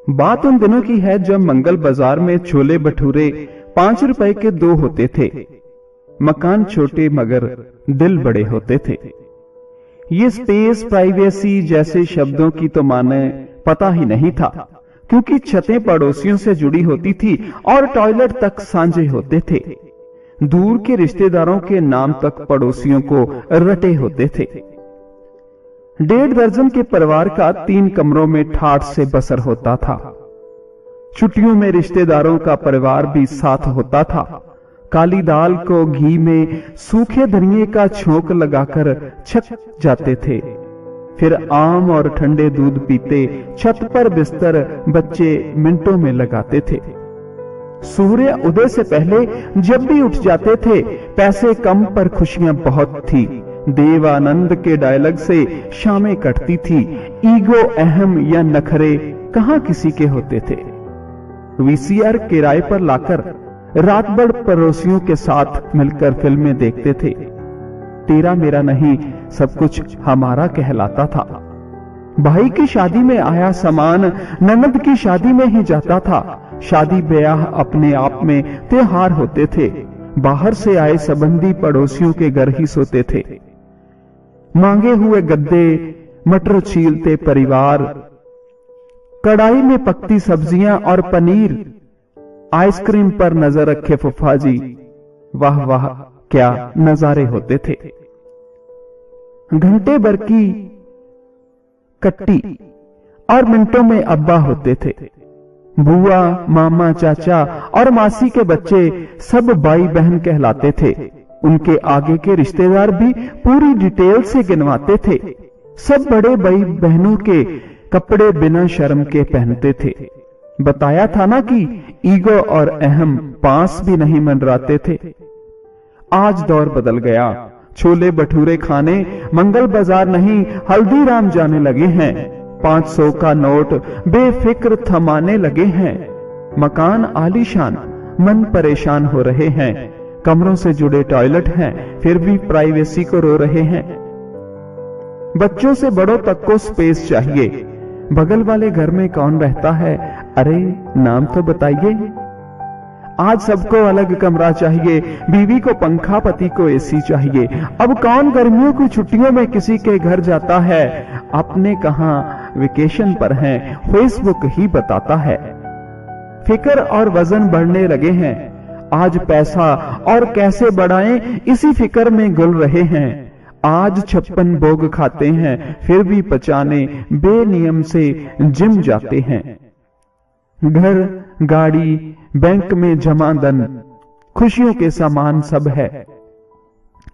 बात उन दिनों की है जब मंगल बाजार में छोले भटूरे 5 रुपए के 2 होते थे। मकान छोटे मगर दिल बड़े होते थे। ये स्पेस, प्राइवेसी जैसे शब्दों की तो माने पता ही नहीं था, क्योंकि छतें पड़ोसियों से जुड़ी होती थी और टॉयलेट तक साझे होते थे। दूर के रिश्तेदारों के नाम तक पड़ोसियों को रटे होते थे। 1.5 दर्जन के परिवार का 3 कमरों में ठाठ से बसर होता था। छुट्टियों में रिश्तेदारों का परिवार भी साथ होता था। काली दाल को घी में सूखे धनिये का छोंक लगाकर छक जाते थे। फिर आम और ठंडे दूध पीते छत पर बिस्तर बच्चे मिनटों में लगाते थे। सूर्य उदय से पहले जब भी उठ जाते थे, पैसे कम पर खुशियां बहुत थी। देवानंद के डायलॉग से शामें कटती थी। ईगो, अहम या नखरे कहां किसी के होते थे। वीसीआर किराए पर लाकर रात भर पड़ोसियों के साथ मिलकर फिल्में देखते थे। तेरा मेरा नहीं, सब कुछ हमारा कहलाता था। भाई की शादी में आया सामान ननद की शादी में ही जाता था। शादी ब्याह अपने आप में त्योहार होते थे। बाहर से आए संबंधी पड़ोसियों के घर ही सोते थे। मांगे हुए गद्दे, मटर छीलते परिवार, कढ़ाई में पकती सब्जियां और पनीर, आइसक्रीम पर नजर रखे फुफा जी। वाह वाह, क्या नजारे होते थे। घंटे भर की कट्टी और मिनटों में अब्बा होते थे। बुआ, मामा, चाचा और मासी के बच्चे सब भाई बहन कहलाते थे। उनके आगे के रिश्तेदार भी पूरी डिटेल से गिनवाते थे। सब बड़े भाई बहनों के कपड़े बिना शर्म के पहनते थे। बताया था ना कि ईगो और अहम पास भी नहीं मंडराते थे। आज दौर बदल गया। छोले भटूरे खाने मंगल बाजार नहीं, हल्दीराम जाने लगे हैं। 500 का नोट बेफिक्र थमाने लगे हैं। मकान आलीशान, मन परेशान हो रहे हैं। कमरों से जुड़े टॉयलेट हैं, फिर भी प्राइवेसी को रो रहे हैं। बच्चों से बड़ों तक को स्पेस चाहिए। बगल वाले घर में कौन रहता है? अरे नाम तो बताइए। आज सबको अलग कमरा चाहिए। बीवी को पंखा, पति को एसी चाहिए। अब कौन गर्मियों की छुट्टियों में किसी के घर जाता है? अपने कहां वेकेशन पर हैं, फेसबुक ही बताता है। फिक्र और वजन बढ़ने लगे हैं। आज पैसा और कैसे बढ़ाएं, इसी फिक्र में गुल रहे हैं। आज 56 भोग खाते हैं, फिर भी पचाने बेनियम से जिम जाते हैं। घर, गाड़ी, बैंक में जमा धन, खुशियों के सामान सब है।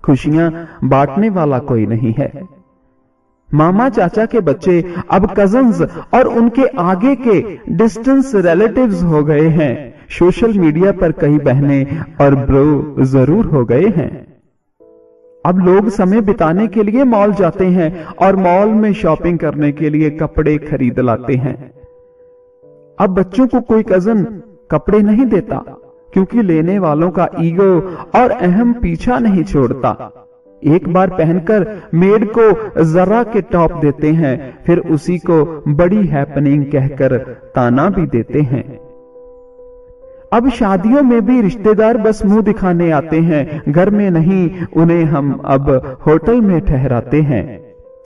खुशियां बांटने वाला कोई नहीं है। मामा चाचा के बच्चे अब कजन्स और उनके आगे के डिस्टेंस रिलेटिव्स हो गए हैं। सोशल मीडिया पर कई बहनें और ब्रो जरूर हो गए हैं। अब लोग समय बिताने के लिए मॉल जाते हैं और मॉल में शॉपिंग करने के लिए कपड़े खरीद लाते हैं। अब बच्चों को कोई कजन कपड़े नहीं देता, क्योंकि लेने वालों का ईगो और अहम पीछा नहीं छोड़ता। एक बार पहनकर मेड को जरा के टॉप देते हैं, फिर उसी को बड़ी हैपनिंग कहकर ताना भी देते हैं। अब शादियों में भी रिश्तेदार बस मुंह दिखाने आते हैं, घर में नहीं। उन्हें हम अब होटल में ठहराते हैं।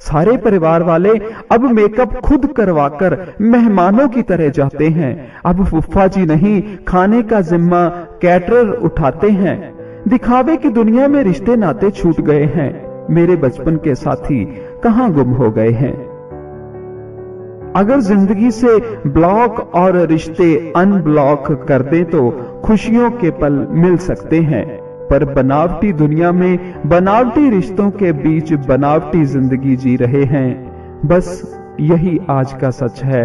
सारे परिवार वाले अब मेकअप खुद करवाकर मेहमानों की तरह जाते हैं। अब फुफ्फा जी नहीं, खाने का जिम्मा कैटरर उठाते हैं। दिखावे की दुनिया में रिश्ते नाते छूट गए हैं। मेरे बचपन के साथी कहां गुम हो गए हैं। अगर जिंदगी से ब्लॉक और रिश्ते अनब्लॉक कर दें तो खुशियों के पल मिल सकते हैं। पर बनावटी दुनिया में बनावटी रिश्तों के बीच बनावटी जिंदगी जी रहे हैं। बस यही आज का सच है।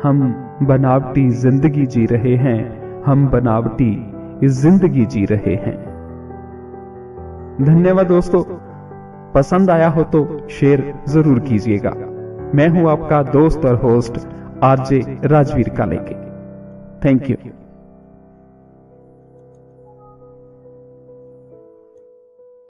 हम बनावटी जिंदगी जी रहे हैं। हम बनावटी जिंदगी जी रहे हैं। धन्यवाद दोस्तों। पसंद आया हो तो शेयर जरूर कीजिएगा। मैं हूं आपका दोस्त और host RJ Rajveer Kaleke. Thank you.